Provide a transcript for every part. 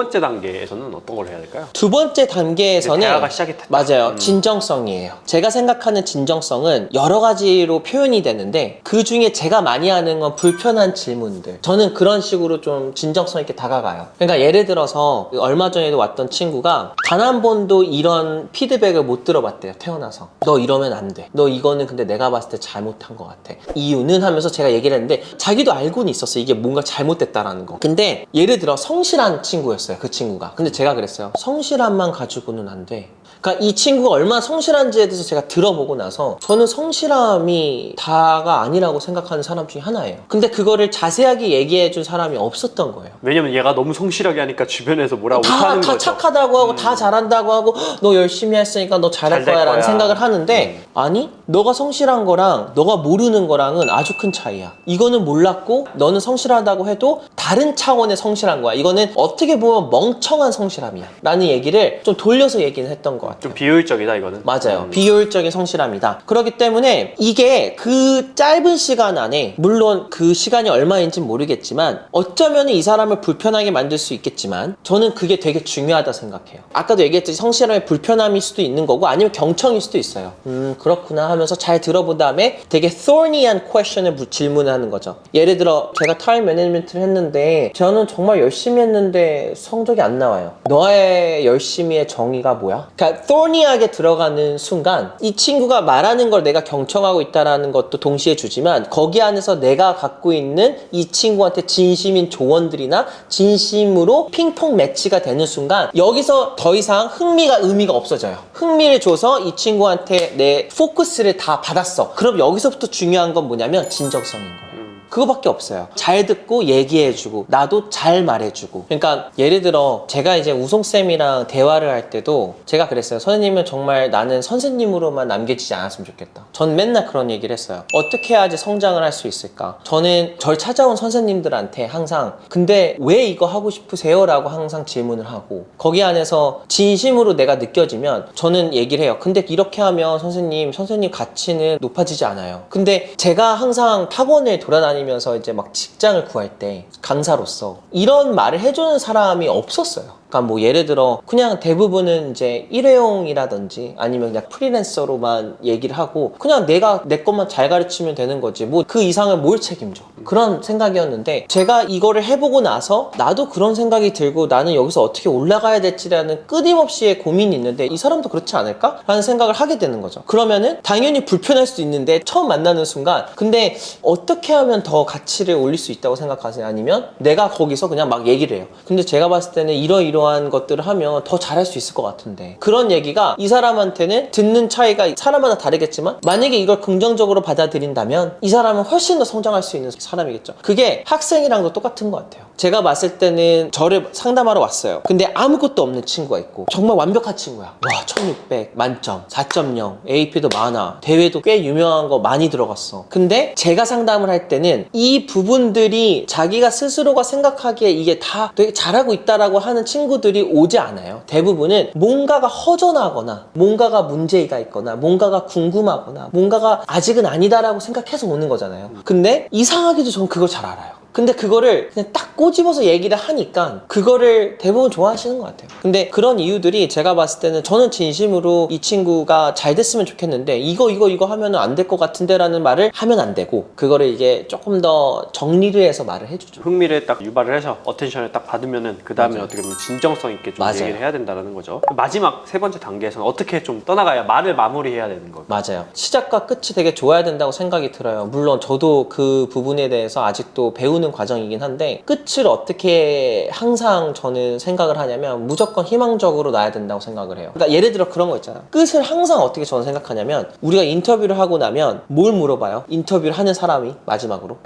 번째 단계에서는 어떤 걸 해야 될까요? 두 번째 단계에서는 대화가 시작이 됐다. 맞아요. 진정성이에요. 제가 생각하는 진정성은 여러 가지로 표현이 되는데 그 중에 제가 많이 하는 건 불편한 질문들. 저는 그런 식으로 좀 진정성 있게 다가가요. 그러니까 예를 들어서 얼마 전에도 왔던 친구가 단 한 번도 이런 피드백을 못 들어봤대요. 태어나서. 너 이러면 안 돼. 너 이거는 근데 내가 봤을 때 잘못한 것 같아. 이유는 하면서 제가 얘기를 했는데 자기도 알고는 있었어요. 이게 뭔가 잘못됐다라는 거. 근데 예를 들어 성실한 친구였어요. 그 친구가. 근데 제가 그랬어요. 성실함만 가지고는 안 돼. 그러니까 이 친구가 얼마나 성실한지에 대해서 제가 들어보고 나서 저는 성실함이 다가 아니라고 생각하는 사람 중에 하나예요. 근데 그거를 자세하게 얘기해 준 사람이 없었던 거예요. 왜냐면 얘가 너무 성실하게 하니까 주변에서 뭐라고 못하는 다 거죠. 착하다고 하고 다 잘한다고 하고 너 열심히 했으니까 너 잘할 잘될 거야 라는 거야. 생각을 하는데 아니 너가 성실한 거랑 너가 모르는 거랑은 아주 큰 차이야. 이거는 몰랐고 너는 성실하다고 해도 다른 차원의 성실한 거야. 이거는 어떻게 보면 멍청한 성실함이야 라는 얘기를 좀 돌려서 얘기는 했던 것 같아요. 좀 비효율적이다 이거는. 맞아요. 비효율적인 성실함이다. 그렇기 때문에 이게 그 짧은 시간 안에 물론 그 시간이 얼마인지는 모르겠지만 어쩌면 이 사람을 불편하게 만들 수 있겠지만 저는 그게 되게 중요하다 생각해요. 아까도 얘기했듯이 성실함의 불편함일 수도 있는 거고 아니면 경청일 수도 있어요. 그렇구나 하면서 잘 들어본 다음에 되게 thorny한 question을 질문하는 거죠. 예를 들어 제가 타임 매니지먼트를 했는데 저는 정말 열심히 했는데 성적이 안 나와요. 너의 열심히의 정의가 뭐야? 그러니까 thorny하게 들어가는 순간 이 친구가 말하는 걸 내가 경청하고 있다는 것도 동시에 주지만 거기 안에서 내가 갖고 있는 이 친구한테 진심인 조언들이나 진심으로 핑퐁 매치가 되는 순간 여기서 더 이상 의미가 없어져요. 흥미를 줘서 이 친구한테 내 포커스를 다 받았어. 그럼 여기서부터 중요한 건 뭐냐면 진정성인 거예요. 그거밖에 없어요. 잘 듣고 얘기해주고 나도 잘 말해주고. 그러니까 예를 들어 제가 이제 우송쌤이랑 대화를 할 때도 제가 그랬어요. 선생님은 정말 나는 선생님으로만 남겨지지 않았으면 좋겠다. 전 맨날 그런 얘기를 했어요. 어떻게 해야지 성장을 할 수 있을까? 저는 절 찾아온 선생님들한테 항상 근데 왜 이거 하고 싶으세요? 라고 항상 질문을 하고 거기 안에서 진심으로 내가 느껴지면 저는 얘기를 해요. 근데 이렇게 하면 선생님 가치는 높아지지 않아요. 근데 제가 항상 학원을 돌아다니면서 이제 막 직장을 구할 때 강사로서 이런 말을 해주는 사람이 없었어요. 그러니까 뭐 예를 들어 그냥 대부분은 이제 일회용이라든지 아니면 그냥 프리랜서로만 얘기를 하고 그냥 내가 내 것만 잘 가르치면 되는 거지 뭐 그 이상을 뭘 책임져 그런 생각이었는데 제가 이거를 해보고 나서 나도 그런 생각이 들고 나는 여기서 어떻게 올라가야 될지라는 끊임없이의 고민이 있는데 이 사람도 그렇지 않을까? 라는 생각을 하게 되는 거죠. 그러면은 당연히 불편할 수도 있는데 처음 만나는 순간 근데 어떻게 하면 더 가치를 올릴 수 있다고 생각하세요? 아니면 내가 거기서 그냥 막 얘기를 해요. 근데 제가 봤을 때는 이러이러한 것들을 하면 더 잘할 수 있을 것 같은데 그런 얘기가 이 사람한테는 듣는 차이가 사람마다 다르겠지만 만약에 이걸 긍정적으로 받아들인다면 이 사람은 훨씬 더 성장할 수 있는 사람이겠죠. 그게 학생이랑도 똑같은 것 같아요. 제가 봤을 때는 저를 상담하러 왔어요. 근데 아무것도 없는 친구가 있고 정말 완벽한 친구야. 와 1600 만점 4.0 AP도 많아 대회도 꽤 유명한 거 많이 들어갔어. 근데 제가 상담을 할 때는 이 부분들이 자기가 스스로가 생각하기에 이게 다 되게 잘하고 있다라고 하는 친구들이 오지 않아요. 대부분은 뭔가가 허전하거나 뭔가가 문제가 있거나 뭔가가 궁금하거나 뭔가가 아직은 아니다라고 생각해서 오는 거잖아요. 근데 이상하게도 전 그걸 잘 알아요. 근데 그거를 그냥 딱 꼬집어서 얘기를 하니까 그거를 대부분 좋아하시는 것 같아요. 근데 그런 이유들이 제가 봤을 때는 저는 진심으로 이 친구가 잘 됐으면 좋겠는데 이거 하면 안 될 것 같은데 라는 말을 하면 안 되고 그거를 이제 조금 더 정리를 해서 말을 해주죠. 흥미를 딱 유발을 해서 어텐션을 딱 받으면은 그 다음에 어떻게 보면 진정성 있게 좀 맞아요. 얘기를 해야 된다는 거죠. 마지막 세 번째 단계에서는 어떻게 좀 떠나가야 말을 마무리해야 되는 거예요? 맞아요. 시작과 끝이 되게 좋아야 된다고 생각이 들어요. 물론 저도 그 부분에 대해서 아직도 배우는 과정이긴 한데 끝을 어떻게 항상 저는 생각을 하냐면 무조건 희망적으로 놔야 된다고 생각을 해요. 그러니까 예를 들어 그런 거 있잖아요. 끝을 항상 어떻게 저는 생각하냐면 우리가 인터뷰를 하고 나면 뭘 물어봐요? 인터뷰를 하는 사람이 마지막으로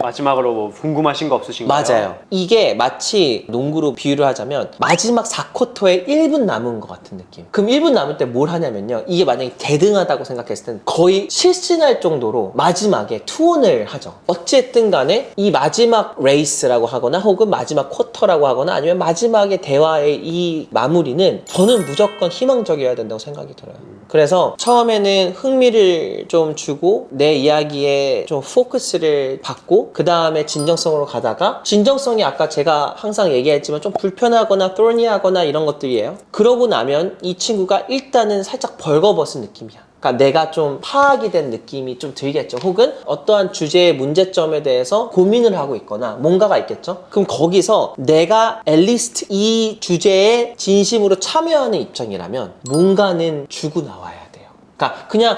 뭐 궁금하신 거 없으신가요? 맞아요. 이게 마치 농구로 비유를 하자면 마지막 4쿼터에 1분 남은 것 같은 느낌. 그럼 1분 남을 때 뭘 하냐면요. 이게 만약에 대등하다고 생각했을 땐 거의 실신할 정도로 마지막에 투혼을 하죠. 어쨌든 간에 이 마지막 레이스라고 하거나 혹은 마지막 쿼터라고 하거나 아니면 마지막에 대화의 이 마무리는 저는 무조건 희망적이어야 된다고 생각이 들어요. 그래서 처음에는 흥미를 좀 주고 내 이야기에 좀 포커스를 받고 그 다음에 진정성으로 가다가 진정성이 아까 제가 항상 얘기했지만 좀 불편하거나 thorny하거나 이런 것들이에요. 그러고 나면 이 친구가 일단은 살짝 벌거벗은 느낌이야. 그러니까 내가 좀 파악이 된 느낌이 좀 들겠죠. 혹은 어떠한 주제의 문제점에 대해서 고민을 하고 있거나 뭔가가 있겠죠. 그럼 거기서 내가 앨리스트 이 주제에 진심으로 참여하는 입장이라면 뭔가는 주고 나와야 돼요. 그러니까 그냥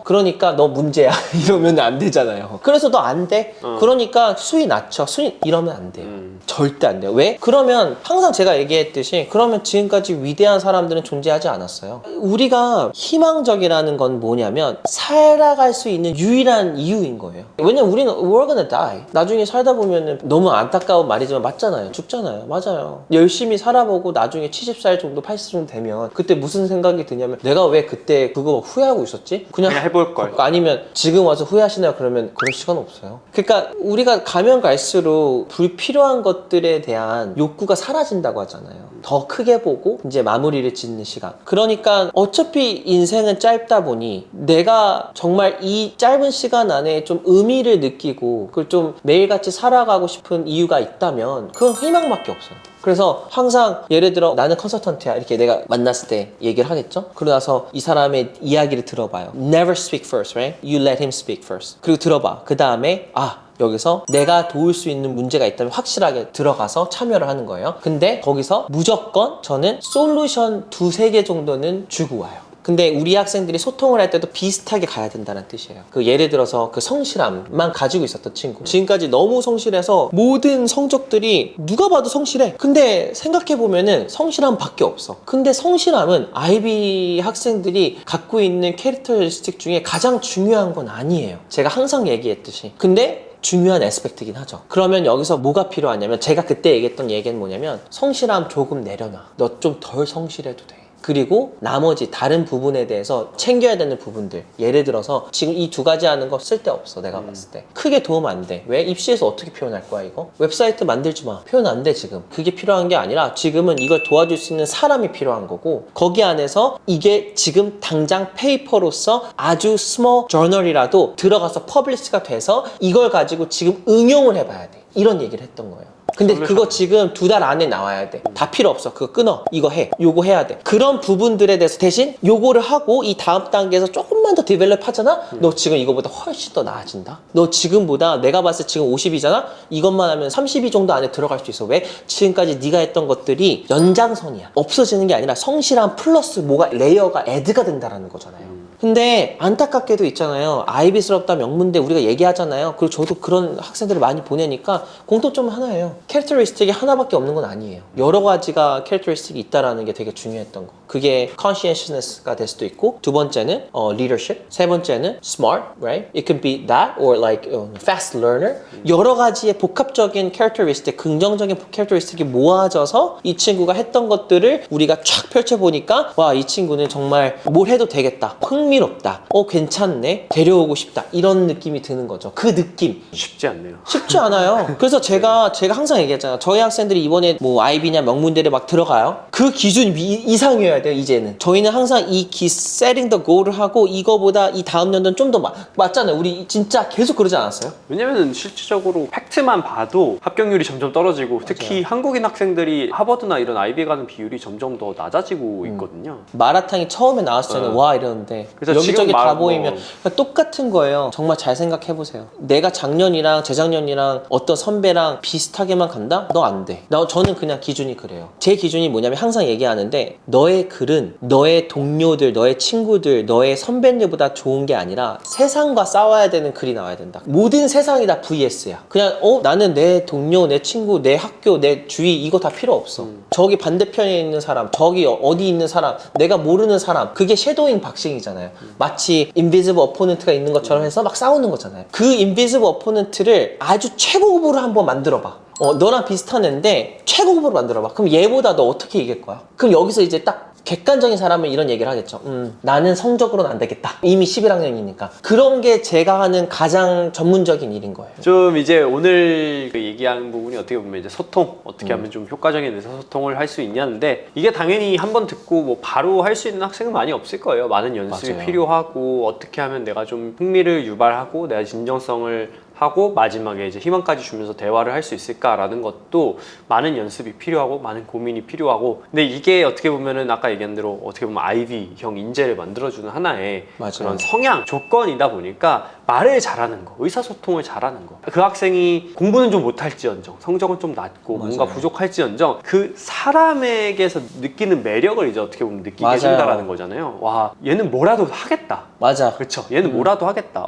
그러니까 너 문제야 이러면 안 되잖아요. 그래서 너 안 돼? 그러니까 수위 낮춰 이러면 안 돼요. 절대 안 돼요. 왜? 그러면 항상 제가 얘기했듯이 그러면 지금까지 위대한 사람들은 존재하지 않았어요. 우리가 희망적이라는 건 뭐냐면 살아갈 수 있는 유일한 이유인 거예요. 왜냐면 우리는 we're gonna die. 나중에 살다 보면은 너무 안타까운 말이지만 맞잖아요. 죽잖아요. 맞아요. 열심히 살아보고 나중에 70살 정도 80살 정도 되면 그때 무슨 생각이 드냐면 내가 왜 그때 그거 후회하고 있었지? 그냥 해볼 걸. 아니면 지금 와서 후회하시나요? 그러면 그럴 시간 없어요. 그러니까 우리가 가면 갈수록 불필요한 것들에 대한 욕구가 사라진다고 하잖아요. 더 크게 보고 이제 마무리를 짓는 시간. 그러니까 어차피 인생은 짧다 보니 내가 정말 이 짧은 시간 안에 좀 의미를 느끼고 그걸 좀 매일같이 살아가고 싶은 이유가 있다면 그건 희망밖에 없어요. 그래서 항상 예를 들어 나는 컨설턴트야 이렇게 내가 만났을 때 얘기를 하겠죠. 그러고 나서 이 사람의 이야기를 들어봐요. Never speak first, right? You let him speak first. 그리고 들어봐. 그 다음에 여기서 내가 도울 수 있는 문제가 있다면 확실하게 들어가서 참여를 하는 거예요. 근데 거기서 무조건 저는 솔루션 2-3개 정도는 주고 와요. 근데 우리 학생들이 소통을 할 때도 비슷하게 가야 된다는 뜻이에요. 그 예를 들어서 그 성실함만 가지고 있었던 친구. 지금까지 너무 성실해서 모든 성적들이 누가 봐도 성실해. 근데 생각해보면은 성실함밖에 없어. 근데 성실함은 아이비 학생들이 갖고 있는 캐릭터리스틱 중에 가장 중요한 건 아니에요. 제가 항상 얘기했듯이. 근데 중요한 에스펙트긴 하죠. 그러면 여기서 뭐가 필요하냐면 제가 그때 얘기했던 얘기는 뭐냐면 성실함 조금 내려놔. 너 좀 덜 성실해도 돼. 그리고 나머지 다른 부분에 대해서 챙겨야 되는 부분들 예를 들어서 지금 이 2가지 하는 거 쓸데없어 내가 봤을 때 크게 도움 안 돼. 왜? 입시에서 어떻게 표현할 거야 이거? 웹사이트 만들지 마. 표현 안 돼 지금. 그게 필요한 게 아니라 지금은 이걸 도와줄 수 있는 사람이 필요한 거고 거기 안에서 이게 지금 당장 페이퍼로서 아주 스몰 저널이라도 들어가서 퍼블리시가 돼서 이걸 가지고 지금 응용을 해봐야 돼. 이런 얘기를 했던 거예요. 근데 그거 지금 2달 안에 나와야 돼. 다 필요 없어. 그거 끊어. 이거 해. 요거 해야 돼. 그런 부분들에 대해서 대신 요거를 하고 이 다음 단계에서 조금만 더 디벨롭 하잖아? 너 지금 이거보다 훨씬 더 나아진다? 너 지금보다 내가 봤을 때 지금 50이잖아? 이것만 하면 32 정도 안에 들어갈 수 있어. 왜? 지금까지 네가 했던 것들이 연장선이야. 없어지는 게 아니라 성실한 플러스 뭐가 레이어가 애드가 된다라는 거잖아요. 근데 안타깝게도 있잖아요. 아이비스럽다 명문대 우리가 얘기하잖아요. 그리고 저도 그런 학생들을 많이 보내니까 공통점은 하나예요. 캐릭터리스틱이 하나밖에 없는 건 아니에요. 여러 가지가 캐릭터리스틱이 있다라는 게 되게 중요했던 거. 그게 conscientiousness가 될 수도 있고 두 번째는 leadership, 세 번째는 smart, right? It could be that or like fast learner. 여러 가지의 복합적인 캐릭터리스틱, 긍정적인 캐릭터리스틱이 모아져서 이 친구가 했던 것들을 우리가 쫙 펼쳐보니까 와, 이 친구는 정말 뭘 해도 되겠다. 흥미롭다. 괜찮네. 데려오고 싶다. 이런 느낌이 드는 거죠. 그 느낌. 쉽지 않네요. 쉽지 않아요. 그래서 제가 항상 얘기했잖아요. 저희 학생들이 이번에 뭐 아이비냐 명문대를 막 들어가요. 그 기준 이상이어야 돼요, 이제는. 저희는 항상 이 setting the goal을 하고 이거보다 이 다음 연도는 좀 더 맞잖아요. 우리 진짜 계속 그러지 않았어요? 왜냐면 실질적으로 팩트만 봐도 합격률이 점점 떨어지고 특히 한국인 학생들이 하버드나 이런 아이비 가는 비율이 점점 더 낮아지고 있거든요. 마라탕이 처음에 나왔을 때는 와 이러는데 그래서 여기저기 다 보이면 뭐... 그러니까 똑같은 거예요. 정말 잘 생각해보세요. 내가 작년이랑 재작년이랑 어떤 선배랑 비슷하게만 간다? 너 안 돼. 저는 그냥 기준이 그래요. 제 기준이 뭐냐면 항상 얘기하는데 너의 글은 너의 동료들, 너의 친구들, 너의 선배들보다 좋은 게 아니라 세상과 싸워야 되는 글이 나와야 된다. 모든 세상이 다 VS야. 그냥 나는 내 동료, 내 친구, 내 학교, 내 주위 이거 다 필요 없어. 저기 반대편에 있는 사람, 저기 어디 있는 사람, 내가 모르는 사람, 그게 섀도잉 박싱이잖아요. 마치 인비지블 어포넌트가 있는 것처럼 해서 막 싸우는 거잖아요. 그 인비지블 어포넌트를 아주 최고급으로 한번 만들어봐. 너랑 비슷한 애인데 최고급으로 만들어봐. 그럼 얘보다 너 어떻게 이길 거야? 그럼 여기서 이제 딱 객관적인 사람은 이런 얘기를 하겠죠. 나는 성적으로는 안 되겠다. 이미 11학년이니까. 그런 게 제가 하는 가장 전문적인 일인 거예요. 좀 이제 오늘 그 얘기한 부분이 어떻게 보면 이제 소통, 어떻게 하면 좀 효과적인 의사소통을 할 수 있냐는데, 이게 당연히 한번 듣고 뭐 바로 할 수 있는 학생은 많이 없을 거예요. 많은 연습이 맞아요. 필요하고, 어떻게 하면 내가 좀 흥미를 유발하고 내가 진정성을 하고 마지막에 이제 희망까지 주면서 대화를 할 수 있을까라는 것도 많은 연습이 필요하고 많은 고민이 필요하고, 근데 이게 어떻게 보면은 아까 얘기한 대로 어떻게 보면 아이비형 인재를 만들어주는 하나의 맞아요. 그런 성향, 조건이다 보니까 말을 잘하는 거, 의사소통을 잘하는 거, 그 학생이 공부는 좀 못할지언정, 성적은 좀 낮고 맞아요. 뭔가 부족할지언정 그 사람에게서 느끼는 매력을 이제 어떻게 보면 느끼게 맞아요. 해준다라는 거잖아요. 와, 얘는 뭐라도 하겠다. 맞아. 그렇죠. 얘는 뭐라도 하겠다.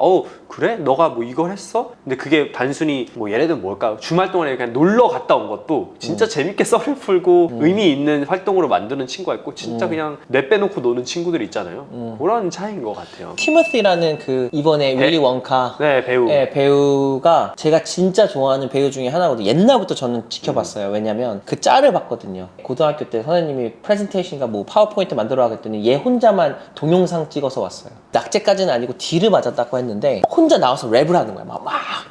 그래? 너가 뭐 이걸 했어? 근데 그게 단순히 뭐 예를 들면 뭘까요? 주말 동안에 그냥 놀러 갔다 온 것도 진짜 재밌게 썰을 풀고 의미 있는 활동으로 만드는 친구가 있고, 진짜 그냥 뇌 빼놓고 노는 친구들이 있잖아요. 그런 차이인 것 같아요. 티모시라는 그 이번에 윌리 원카 네, 배우. 네, 배우가 제가 진짜 좋아하는 배우 중에 하나거든요. 옛날부터 저는 지켜봤어요. 왜냐면 그 짤을 봤거든요. 고등학교 때 선생님이 프레젠테이션과 뭐 파워포인트 만들어 하겠더니 얘 혼자만 동영상 찍어서 왔어요. 낙제까지는 아니고 D를 맞았다고 했는데 혼자 나와서 랩을 하는 거야. 막.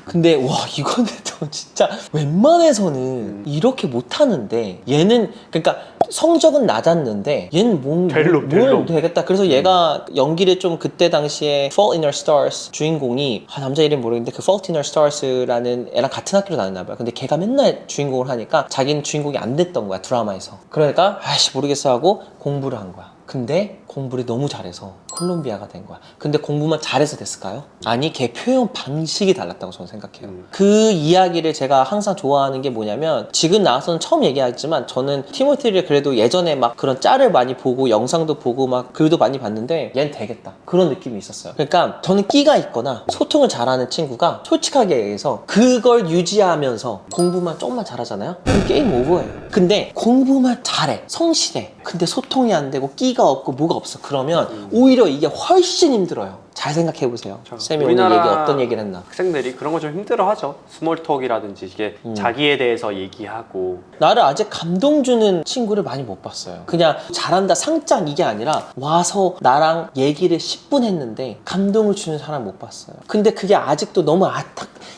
근데 와, 이거는 또 진짜 웬만해서는 이렇게 못하는데, 얘는 그러니까 성적은 낮았는데 얘는 뭘 되겠다. 그래서 얘가 연기를 좀 그때 당시에 Fault in Our Stars 주인공이, 남자 이름 모르겠는데 그 Fault in Our Stars라는 애랑 같은 학교로 다녔나 봐요. 근데 걔가 맨날 주인공을 하니까 자기는 주인공이 안 됐던 거야, 드라마에서. 그러니까 아이씨 모르겠어 하고 공부를 한 거야. 근데 공부를 너무 잘해서 콜롬비아가 된 거야. 근데 공부만 잘해서 됐을까요? 아니, 걔 표현 방식이 달랐다고 저는 생각해요. 그 이야기를 제가 항상 좋아하는 게 뭐냐면, 지금 나와서는 처음 얘기하지만 저는 티모티를 그래도 예전에 막 그런 짤을 많이 보고 영상도 보고 막 글도 많이 봤는데 얘는 되겠다, 그런 느낌이 있었어요. 그러니까 저는 끼가 있거나 소통을 잘하는 친구가 솔직하게 얘기해서 그걸 유지하면서 공부만 조금만 잘하잖아요? 그럼 게임 오버예요. 근데 공부만 잘해, 성실해, 근데 소통이 안 되고 끼가 없고 뭐가 없어, 그러면 오히려 이게 훨씬 힘들어요. 잘 생각해보세요. 쌤이 오늘 얘기 어떤 얘기를 했나. 학생들이 그런 거 좀 힘들어하죠. 스몰톡이라든지 이게 자기에 대해서 얘기하고. 나를 아직 감동 주는 친구를 많이 못 봤어요. 그냥 잘한다 상장 이게 아니라 와서 나랑 얘기를 10분 했는데 감동을 주는 사람 못 봤어요. 근데 그게 아직도 너무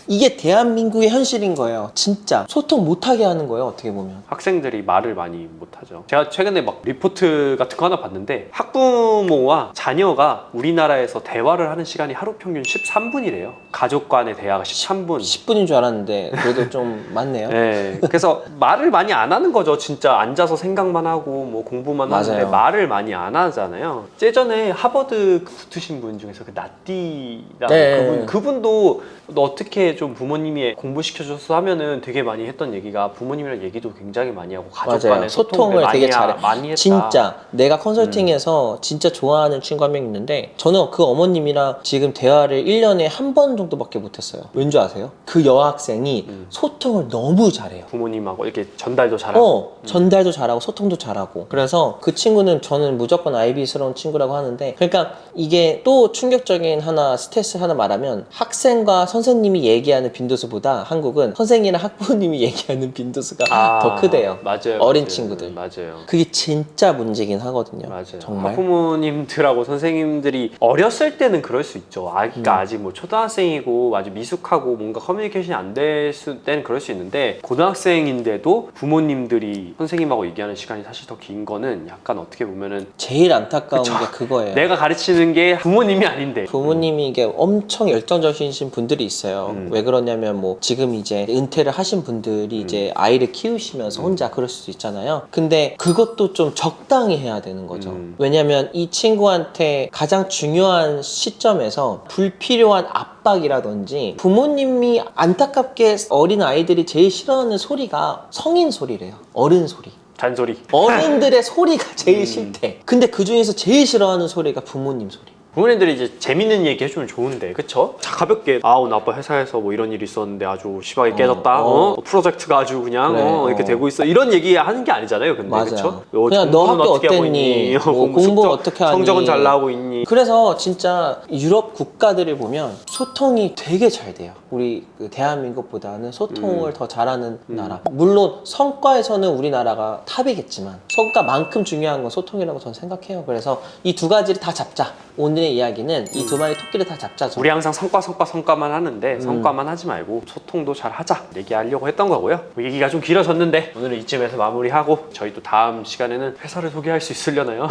이게 대한민국의 현실인 거예요. 진짜 소통 못하게 하는 거예요, 어떻게 보면. 학생들이 말을 많이 못하죠. 제가 최근에 막 리포트 같은 거 하나 봤는데, 학부모와 자녀가 우리나라에서 대화를 하는 시간이 하루 평균 13분이래요. 가족 간의 대화가 13분. 10분인 줄 알았는데 그래도 좀 많네요. 네, 그래서 말을 많이 안 하는 거죠. 진짜 앉아서 생각만 하고 뭐 공부만 맞아요. 하는데 말을 많이 안 하잖아요. 예전에 하버드 붙으신 분 중에서 그 나띠라는 네. 그분도 어떻게 좀 부모님이 공부시켜줘서 하면은 되게 많이 했던 얘기가, 부모님이랑 얘기도 굉장히 많이 하고 가족 맞아요. 간의 소통을 되게 잘해. 많이 했다. 진짜 내가 컨설팅에서 진짜 좋아하는 친구 한 명 있는데, 저는 그 어머님이랑 지금 대화를 1년에 한 번 정도밖에 못했어요. 왠지 아세요? 그 여학생이 소통을 너무 잘해요. 부모님하고 이렇게 전달도 잘하고. 전달도 잘하고 소통도 잘하고. 그래서 그 친구는 저는 무조건 아이비스러운 친구라고 하는데, 그러니까 이게 또 충격적인 하나 스탯을 하나 말하면, 학생과 선생님이 얘기하는 빈도수보다 한국은 선생이랑 학부모님이 얘기하는 빈도수가 더 크대요. 맞아요. 어린 맞아요. 친구들. 맞아요. 그게 진짜 문제긴 하거든요. 맞아요. 정말. 학부모님들하고 선생님들이 어렸을 때는 그럴 수 있죠. 그러니까 아직 뭐 초등학생이고 아주 미숙하고 뭔가 커뮤니케이션이 안 될 때는 그럴 수 있는데, 고등학생인데도 부모님들이 선생님하고 얘기하는 시간이 사실 더 긴 거는 약간 어떻게 보면은 제일 안타까운 그쵸. 게 그거예요. 내가 가르치는 게 부모님이 아닌데. 부모님이 이게 엄청 열정적이신 분들이 있어요. 왜 그러냐면 뭐 지금 이제 은퇴를 하신 분들이 이제 아이를 키우시면서 혼자 그럴 수도 있잖아요. 근데 그것도 좀 적당히 해야 되는 거죠. 왜냐면 이 친구한테 가장 중요한 시점에서 불필요한 압박이라든지, 부모님이 안타깝게 어린 아이들이 제일 싫어하는 소리가 성인 소리래요. 어른 소리. 잔소리. 어른들의 소리가 제일 싫대. 근데 그 중에서 제일 싫어하는 소리가 부모님 소리. 부모님들이 이제 재밌는 얘기 해주면 좋은데, 그쵸? 자, 가볍게 오늘 아빠 회사에서 뭐 이런 일이 있었는데 아주 심하게 깨졌다. 프로젝트가 아주 그냥 그래, 이렇게 되고 있어. 이런 얘기 하는 게 아니잖아요, 근데. 맞아요. 그쵸? 그냥 너 공부는 학교 어떻게 하고 어땠니? 있니? 뭐 공부 어떻게 하니? 성적은 잘 나오고 있니? 그래서 진짜 유럽 국가들을 보면 소통이 되게 잘 돼요. 우리 그 대한민국보다는 소통을 더 잘하는 나라. 물론 성과에서는 우리나라가 탑이겠지만 성과만큼 중요한 건 소통이라고 저는 생각해요. 그래서 이 두 가지를 다 잡자. 오늘의 이야기는 이 두 마리 토끼를 다 잡자. 우리 항상 성과만 하는데 성과만 하지 말고 소통도 잘 하자 얘기하려고 했던 거고요. 얘기가 좀 길어졌는데 오늘은 이쯤에서 마무리하고 저희 또 다음 시간에는 회사를 소개할 수 있으려나요?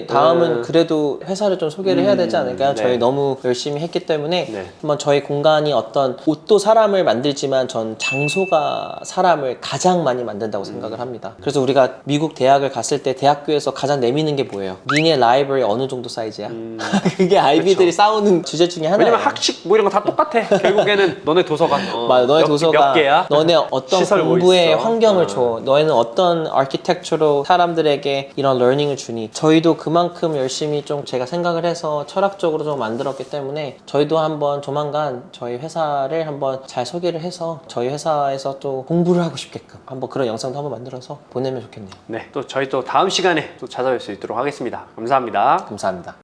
다음은 그래도 회사를 좀 소개를 해야 되지 않을까요? 네. 저희 너무 열심히 했기 때문에 네. 한번 저희 공간이 어떤 옷도 사람을 만들지만 전 장소가 사람을 가장 많이 만든다고 생각을 합니다. 그래서 우리가 미국 대학을 갔을 때 대학교에서 가장 내미는 게 뭐예요? 니네 라이브러리 어느 정도 사이즈야? 그게 아이비들이 싸우는 주제 중에 하나예요. 왜냐면 학식 뭐 이런 거 다 똑같아. 결국에는 너네 도서관 맞아, 너네 몇 도서가 개야? 너네 어떤 시설 뭐 공부의 있어? 환경을 줘. 너희는 어떤 아키텍처로 사람들에게 이런 러닝을 주니. 저희도 그만큼 열심히 좀 제가 생각을 해서 철학적으로 좀 만들었기 때문에 저희도 한번 조만간 저희 회사를 한번 잘 소개를 해서 저희 회사에서 또 공부를 하고 싶게끔 한번 그런 영상도 한번 만들어서 보내면 좋겠네요. 네, 또 저희 또 다음 시간에 또 찾아뵐 수 있도록 하겠습니다. 감사합니다. 감사합니다.